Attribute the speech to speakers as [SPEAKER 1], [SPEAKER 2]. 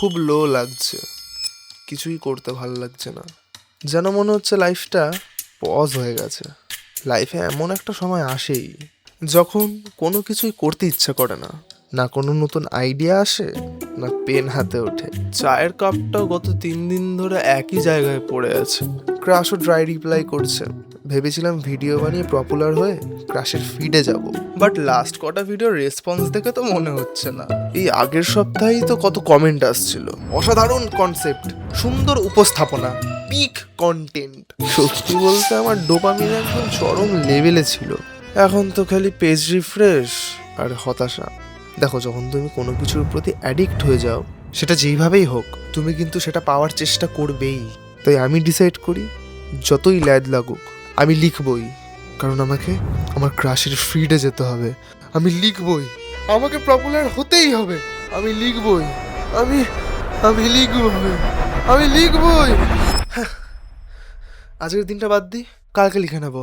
[SPEAKER 1] খুব লো লাগছে, কিছুই করতে ভালো লাগছে না, যেন মনে হচ্ছে লাইফটা পজ হয়ে গেছে। লাইফে এমন একটা সময় আসেই যখন কোনো কিছুই করতে ইচ্ছা করে না, না কোনো নতুন আইডিয়া আসে, না পেন হাতে ওঠে। চায়ের কাপটাও গত 3 দিন ধরে একই জায়গায় পড়ে আছে। ক্রাশও ড্রাই রিপ্লাই করছে। ভেবেছিলাম ভিডিও বানিয়ে পপুলার হয়ে ক্রাশের ফিডে যাব, বাট লাস্ট কটা ভিডিওর রেসপন্স দেখে তো মনে হচ্ছে না। এই আগের সপ্তাহেই তো কত কমেন্ট আসছিল, অসাধারণ কনসেপ্ট, সুন্দর উপস্থাপনা, পিক কন্টেন্ট। সত্যি বলতে আমার ডোপামিন একদম চরম লেভেলে ছিল। এখন তো খালি পেজ রিফ্রেশ আর হতাশা। দেখো, যখন তুমি কোনো কিছুর প্রতি অ্যাডিক্ট হয়ে যাও, সেটা যেইভাবেই হোক, তুমি কিন্তু সেটা পাওয়ার চেষ্টা করবেই। তাই আমি ডিসাইড করি, যতই ল্যাদ লাগুক আমি লিখবই, কারণ আমাকে আমার ক্রাশের ফিডে যেতে হবে। আমি লিখবই, আমাকে পপুলার হতেই হবে। আমি লিখবই, আমি আমি লিখবই, আমি লিখবই। আজকের দিনটা বাদ দিই, কালকে লিখে নেবো।